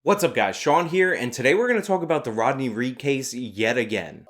What's up guys, Sean here, and today we're going to talk about the Rodney Reed case yet again.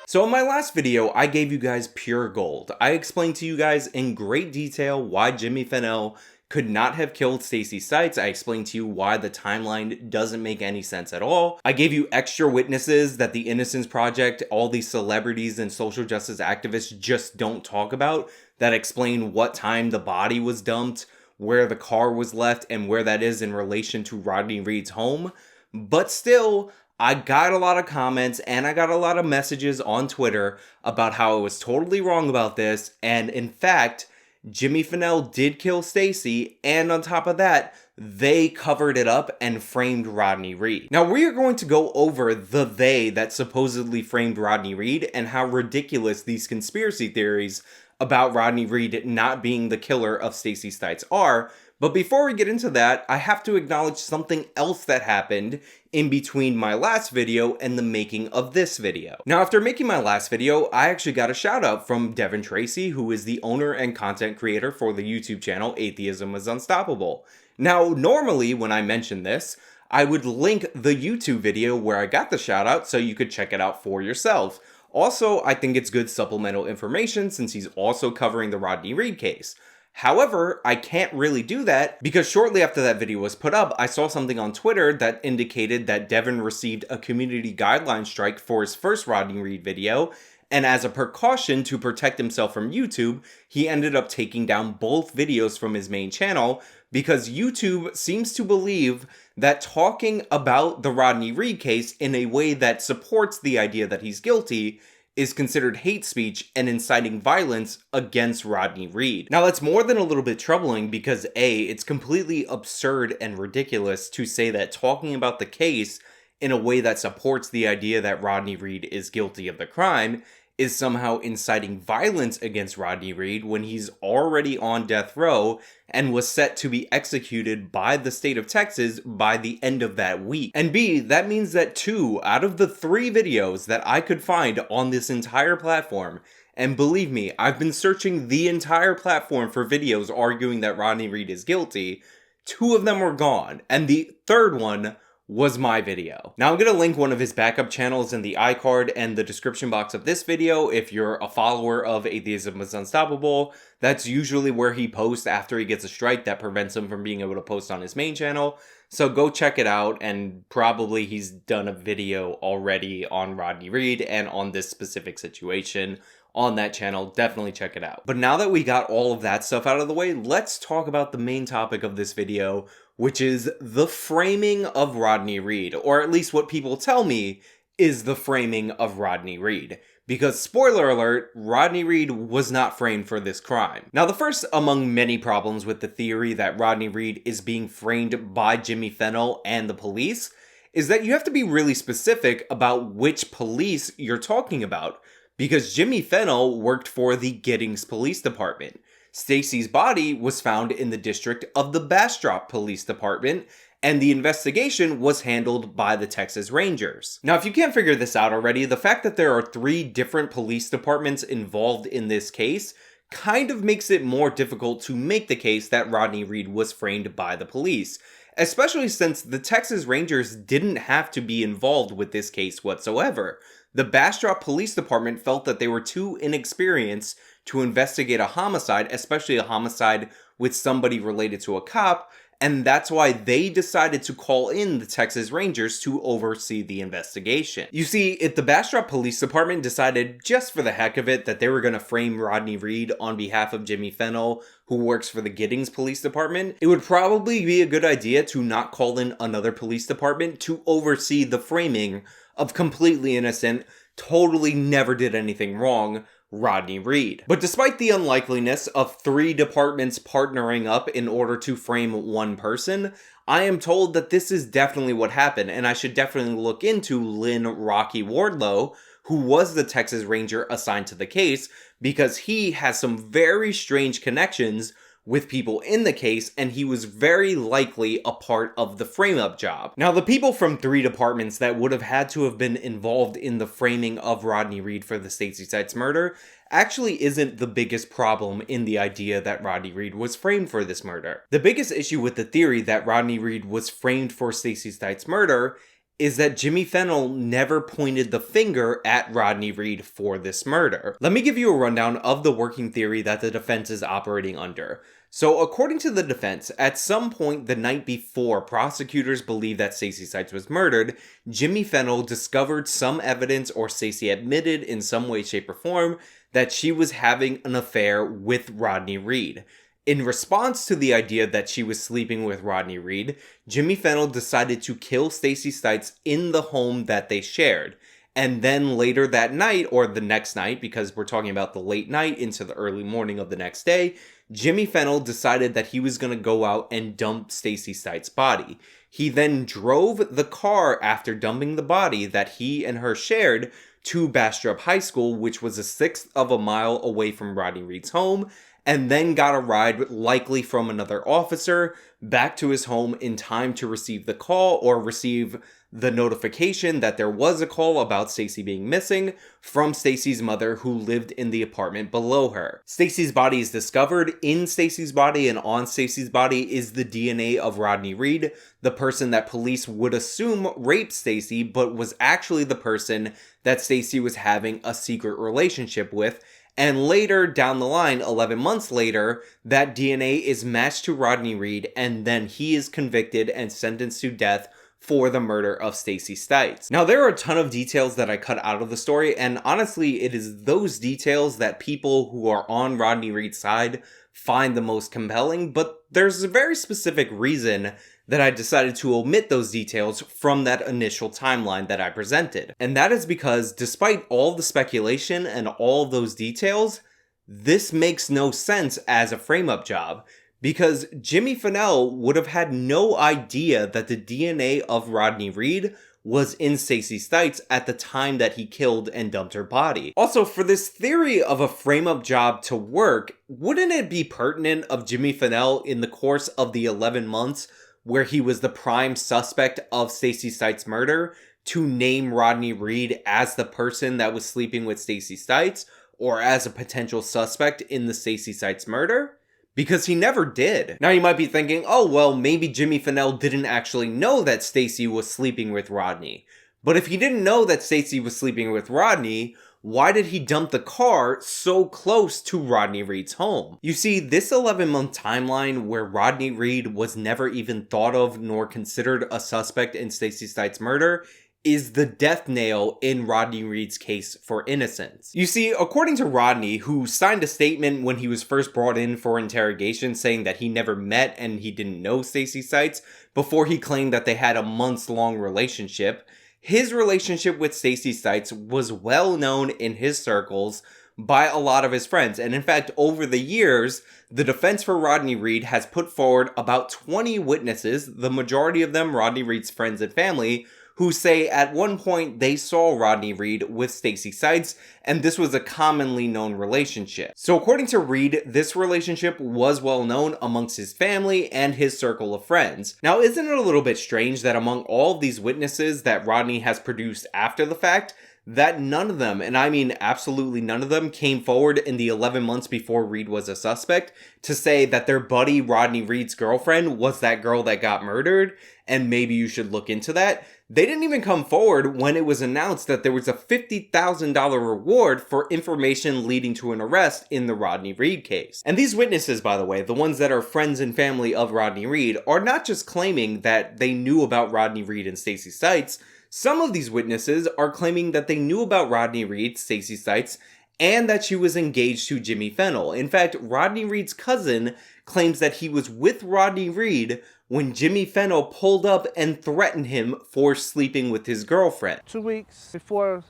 So in my last video, I gave you guys pure gold. I explained to you guys in great detail why Jimmy Fennell could not have killed Stacey Stites. I explained to you why the timeline doesn't make any sense at all. I gave you extra witnesses that the Innocence Project, all these celebrities and social justice activists just don't talk about, that explain what time the body was dumped, where the car was left, and where that is in relation to Rodney Reed's home. But still, I got a lot of comments and I got a lot of messages on Twitter about how I was totally wrong about this, and in fact, Jimmy Fennell did kill Stacey, and on top of that, they covered it up and framed Rodney Reed. Now, we are going to go over the they that supposedly framed Rodney Reed and how ridiculous these conspiracy theories about Rodney Reed not being the killer of Stacey Stites are. But before we get into that, I have to acknowledge something else that happened in between my last video and the making of this video. Now, after making my last video, I actually got a shout out from Devin Tracy, who is the owner and content creator for the YouTube channel Atheism is Unstoppable. Now, normally when I mention this, I would link the YouTube video where I got the shout out so you could check it out for yourself. Also, I think it's good supplemental information since he's also covering the Rodney Reed case. However, I can't really do that because shortly after that video was put up, I saw something on Twitter that indicated that Devin received a community guideline strike for his first Rodney Reed video, and as a precaution to protect himself from YouTube, he ended up taking down both videos from his main channel because YouTube seems to believe that talking about the Rodney Reed case in a way that supports the idea that he's guilty is considered hate speech and inciting violence against Rodney Reed. Now, that's more than a little bit troubling because A, it's completely absurd and ridiculous to say that talking about the case in a way that supports the idea that Rodney Reed is guilty of the crime is somehow inciting violence against Rodney Reed when he's already on death row and was set to be executed by the state of Texas by the end of that week. And B, that means that 2 out of the 3 videos that I could find on this entire platform, and believe me, I've been searching the entire platform for videos arguing that Rodney Reed is guilty, 2 of them were gone, and the third one was my video. Now I'm going to link one of his backup channels in the iCard and the description box of this video if you're a follower of Atheism is Unstoppable. That's usually where he posts after he gets a strike that prevents him from being able to post on his main channel. So go check it out, and probably he's done a video already on Rodney Reed and on this specific situation on that channel. Definitely check it out. But now that we got all of that stuff out of the way, let's talk about the main topic of this video, which is the framing of Rodney Reed, or at least what people tell me is the framing of Rodney Reed. Because, spoiler alert, Rodney Reed was not framed for this crime. Now, the first among many problems with the theory that Rodney Reed is being framed by Jimmy Fennell and the police is that you have to be really specific about which police you're talking about. Because Jimmy Fennell worked for the Giddings Police Department. Stacey's body was found in the district of the Bastrop Police Department, and the investigation was handled by the Texas Rangers. Now, if you can't figure this out already, the fact that there are 3 different police departments involved in this case kind of makes it more difficult to make the case that Rodney Reed was framed by the police, especially since the Texas Rangers didn't have to be involved with this case whatsoever. The Bastrop Police Department felt that they were too inexperienced to investigate a homicide, especially a homicide with somebody related to a cop, and that's why they decided to call in the Texas Rangers to oversee the investigation. You see, if the Bastrop Police Department decided, just for the heck of it, that they were going to frame Rodney Reed on behalf of Jimmy Fennell, who works for the Giddings Police Department, it would probably be a good idea to not call in another police department to oversee the framing of completely innocent, totally never did anything wrong, Rodney Reed. But despite the unlikeliness of 3 departments partnering up in order to frame one person, I am told that this is definitely what happened, and I should definitely look into Lynn Rocky Wardlow, who was the Texas Ranger assigned to the case, because he has some very strange connections with people in the case, and he was very likely a part of the frame-up job. Now, the people from 3 departments that would have had to have been involved in the framing of Rodney Reed for the Stacey Stites murder actually isn't the biggest problem in the idea that Rodney Reed was framed for this murder. The biggest issue with the theory that Rodney Reed was framed for Stacey Stites' murder is that Jimmy Fennell never pointed the finger at Rodney Reed for this murder. Let me give you a rundown of the working theory that the defense is operating under. So according to the defense, at some point the night before prosecutors believed that Stacey Stites was murdered, Jimmy Fennell discovered some evidence, or Stacey admitted in some way, shape, or form that she was having an affair with Rodney Reed. In response to the idea that she was sleeping with Rodney Reed, Jimmy Fennell decided to kill Stacey Stites in the home that they shared. And then later that night, or the next night, because we're talking about the late night into the early morning of the next day, Jimmy Fennell decided that he was going to go out and dump Stacey Stites' body. He then drove the car after dumping the body that he and her shared to Bastrop High School, which was a sixth of a mile away from Rodney Reed's home, and then got a ride, likely from another officer, back to his home in time to receive the call, or receive the notification that there was a call about Stacey being missing from Stacey's mother, who lived in the apartment below her. Stacey's body is discovered. In Stacey's body and on Stacey's body is the DNA of Rodney Reed, the person that police would assume raped Stacey, but was actually the person that Stacey was having a secret relationship with. And later down the line, 11 months later, that DNA is matched to Rodney Reed, and then he is convicted and sentenced to death for the murder of Stacey Stites. Now, there are a ton of details that I cut out of the story, and honestly, it is those details that people who are on Rodney Reed's side find the most compelling, but there's a very specific reason that I decided to omit those details from that initial timeline that I presented. And that is because despite all the speculation and all those details, this makes no sense as a frame-up job, because Jimmy Fennell would have had no idea that the DNA of Rodney Reed was in Stacey Stites at the time that he killed and dumped her body. Also, for this theory of a frame-up job to work, wouldn't it be pertinent of Jimmy Fennell in the course of the 11 months where he was the prime suspect of Stacey Stites' murder to name Rodney Reed as the person that was sleeping with Stacey Stites, or as a potential suspect in the Stacey Stites murder? Because he never did. Now you might be thinking, oh well, maybe Jimmy Fennell didn't actually know that Stacey was sleeping with Rodney. But if he didn't know that Stacey was sleeping with Rodney, why did he dump the car so close to Rodney Reed's home? You see, this 11-month timeline where Rodney Reed was never even thought of nor considered a suspect in Stacey Stites' murder is the death nail in Rodney Reed's case for innocence. You see, according to Rodney, who signed a statement when he was first brought in for interrogation saying that he never met and he didn't know Stacey Stites before he claimed that they had a months-long relationship, his relationship with Stacey Stites was well known in his circles by a lot of his friends. And in fact, over the years, the defense for Rodney Reed has put forward about 20 witnesses, the majority of them Rodney Reed's friends and family, who say at one point they saw Rodney Reed with Stacey Stites, and this was a commonly known relationship. So according to Reed, this relationship was well known amongst his family and his circle of friends. Now, isn't it a little bit strange that among all of these witnesses that Rodney has produced after the fact, that none of them, and I mean absolutely none of them, came forward in the 11 months before Reed was a suspect to say that their buddy Rodney Reed's girlfriend was that girl that got murdered, and maybe you should look into that? They didn't even come forward when it was announced that there was a $50,000 reward for information leading to an arrest in the Rodney Reed case. And these witnesses, by the way, the ones that are friends and family of Rodney Reed, are not just claiming that they knew about Rodney Reed and Stacey Stites. Some of these witnesses are claiming that they knew about Rodney Reed, Stacey Stites, and that she was engaged to Jimmy Fennell. In fact, Rodney Reed's cousin claims that he was with Rodney Reed when Jimmy Fennell pulled up and threatened him for sleeping with his girlfriend. 2 weeks before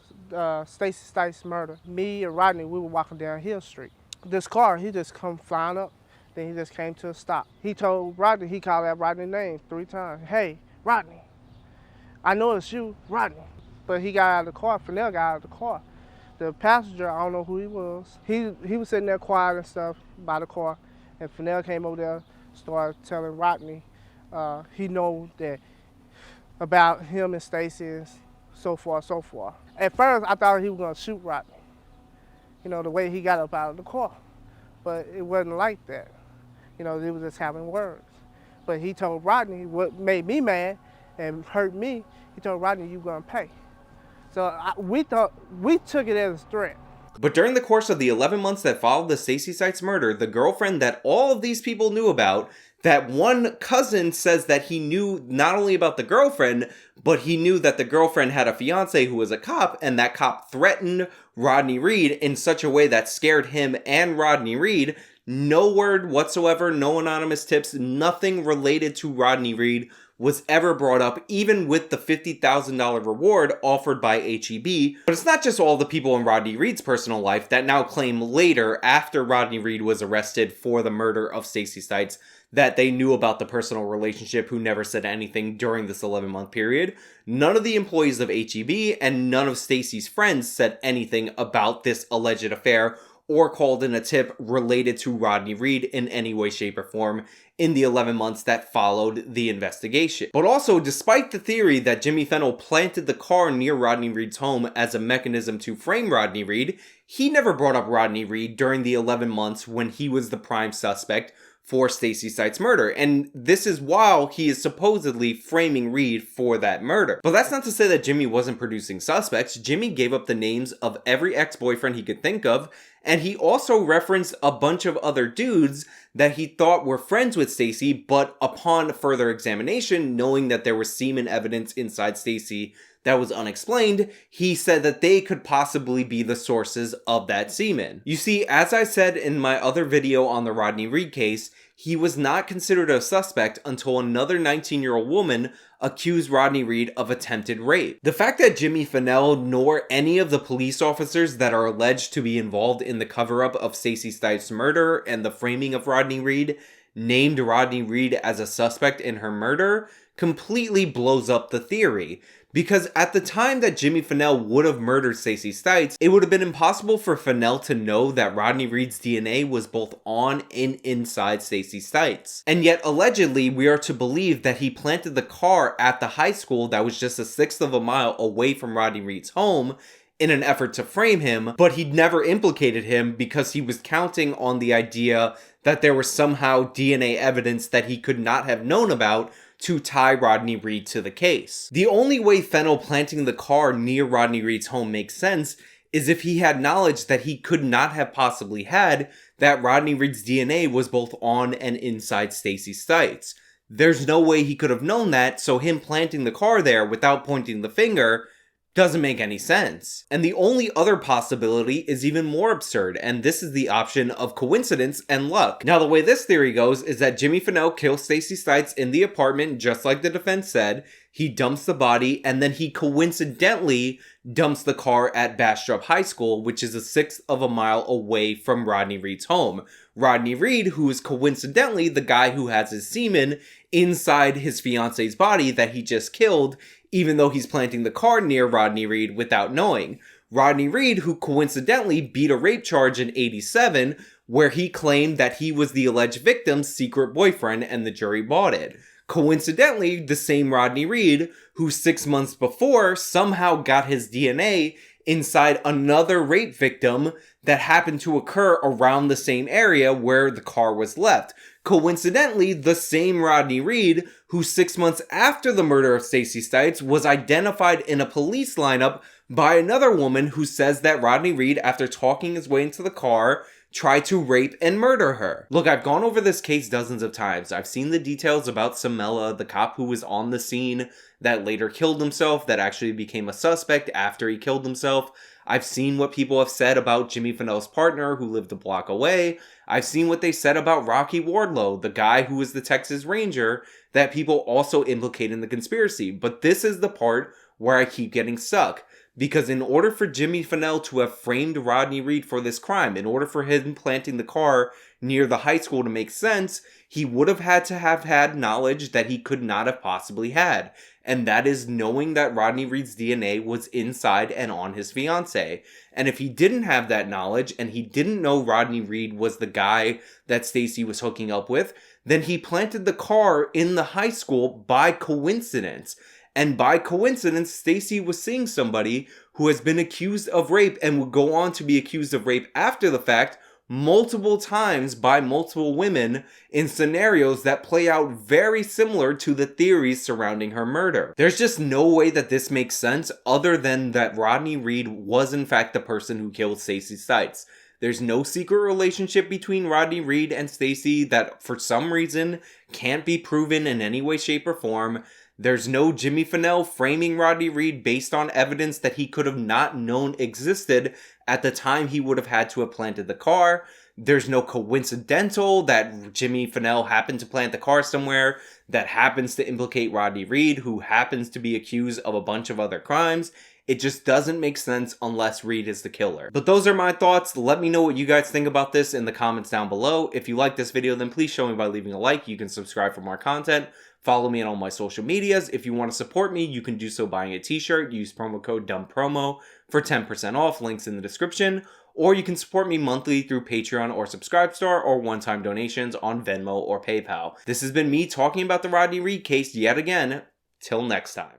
Stacey Stites' murder, me and Rodney, we were walking down Hill Street. This car, he just come flying up, then he just came to a stop. He told Rodney, he called out Rodney's name 3 times. Hey, Rodney, I know it's you, Rodney. But he got out of the car, Fennell got out of the car. The passenger, I don't know who he was. He was sitting there quiet and stuff by the car, and Fennell came over there, started telling Rodney he know that about him and Stacey and so forth, so forth. At first, I thought he was gonna shoot Rodney. the way he got up out of the car. But it wasn't like that. They was just having words. But he told Rodney what made me mad and hurt me. He told Rodney, "You gonna pay." So we took it as a threat. But during the course of the 11 months that followed the Stacey Stites murder, the girlfriend that all of these people knew about, that one cousin says that he knew not only about the girlfriend, but he knew that the girlfriend had a fiance who was a cop, and that cop threatened Rodney Reed in such a way that scared him and Rodney Reed. No word whatsoever, no anonymous tips, nothing related to Rodney Reed was ever brought up, even with the $50,000 reward offered by HEB. But it's not just all the people in Rodney Reed's personal life that now claim later, after Rodney Reed was arrested for the murder of Stacey Stites, that they knew about the personal relationship, who never said anything during this 11-month period. None of the employees of HEB and none of Stacey's friends said anything about this alleged affair or called in a tip related to Rodney Reed in any way, shape, or form in the 11 months that followed the investigation. But also, despite the theory that Jimmy Fennell planted the car near Rodney Reed's home as a mechanism to frame Rodney Reed, he never brought up Rodney Reed during the 11 months when he was the prime suspect for Stacey Stites' murder, and this is while he is supposedly framing Reed for that murder. But that's not to say that Jimmy wasn't producing suspects. Jimmy gave up the names of every ex-boyfriend he could think of, and he also referenced a bunch of other dudes that he thought were friends with Stacey, but upon further examination, knowing that there was semen evidence inside Stacey that was unexplained, he said that they could possibly be the sources of that semen. You see, as I said in my other video on the Rodney Reed case, he was not considered a suspect until another 19-year-old woman accused Rodney Reed of attempted rape. The fact that Jimmy Fennell nor any of the police officers that are alleged to be involved in the cover-up of Stacey Stites' murder and the framing of Rodney Reed named Rodney Reed as a suspect in her murder completely blows up the theory. Because at the time that Jimmy Fennell would have murdered Stacey Stites, it would have been impossible for Fennell to know that Rodney Reed's DNA was both on and inside Stacey Stites. And yet, allegedly, we are to believe that he planted the car at the high school that was just a sixth of a mile away from Rodney Reed's home in an effort to frame him, but he'd never implicated him because he was counting on the idea that there was somehow DNA evidence that he could not have known about to tie Rodney Reed to the case. The only way Fennell planting the car near Rodney Reed's home makes sense is if he had knowledge that he could not have possibly had that Rodney Reed's DNA was both on and inside Stacey Stites. There's no way he could have known that, so him planting the car there without pointing the finger doesn't make any sense. And the only other possibility is even more absurd, and this is the option of coincidence and luck. Now, the way this theory goes is that Jimmy Fennell kills Stacey Stites in the apartment, just like the defense said. He dumps the body, and then he coincidentally dumps the car at Bastrop High School, which is a sixth of a mile away from Rodney Reed's home. Rodney Reed, who is coincidentally the guy who has his semen inside his fiance's body that he just killed, even though he's planting the car near Rodney Reed without knowing. Rodney Reed, who coincidentally beat a rape charge in '87, where he claimed that he was the alleged victim's secret boyfriend and the jury bought it. Coincidentally, the same Rodney Reed, who 6 months before somehow got his DNA inside another rape victim that happened to occur around the same area where the car was left. Coincidentally, the same Rodney Reed, who 6 months after the murder of Stacey Stites was identified in a police lineup by another woman who says that Rodney Reed, after talking his way into the car, tried to rape and murder her. Look, I've gone over this case dozens of times. I've seen the details about Samela, the cop who was on the scene that later killed himself, that actually became a suspect after he killed himself. I've seen what people have said about Jimmy Fennell's partner who lived a block away. I've seen what they said about Rocky Wardlow, the guy who was the Texas Ranger, that people also implicate in the conspiracy. But this is the part where I keep getting stuck. Because in order for Jimmy Fennell to have framed Rodney Reed for this crime, in order for him planting the car near the high school to make sense, he would have had to have had knowledge that he could not have possibly had. And that is knowing that Rodney Reed's DNA was inside and on his fiancée. And if he didn't have that knowledge, and he didn't know Rodney Reed was the guy that Stacey was hooking up with, then he planted the car in the high school by coincidence. And by coincidence, Stacey was seeing somebody who has been accused of rape and would go on to be accused of rape after the fact multiple times by multiple women in scenarios that play out very similar to the theories surrounding her murder. There's just no way that this makes sense other than that Rodney Reed was in fact the person who killed Stacey Stites. There's no secret relationship between Rodney Reed and Stacey that for some reason can't be proven in any way, shape, or form. There's no Jimmy Fennell framing Rodney Reed based on evidence that he could have not known existed at the time he would have had to have planted the car. There's no coincidental that Jimmy Fennell happened to plant the car somewhere that happens to implicate Rodney Reed, who happens to be accused of a bunch of other crimes. It just doesn't make sense unless Reed is the killer. But those are my thoughts. Let me know what you guys think about this in the comments down below. If you like this video, then please show me by leaving a like. You can subscribe for more content. Follow me on all my social medias. If you want to support me, you can do so buying a t-shirt. Use promo code DUMBPROMO for 10% off. Links in the description. Or you can support me monthly through Patreon or Subscribestar or one-time donations on Venmo or PayPal. This has been me talking about the Rodney Reed case yet again. Till next time.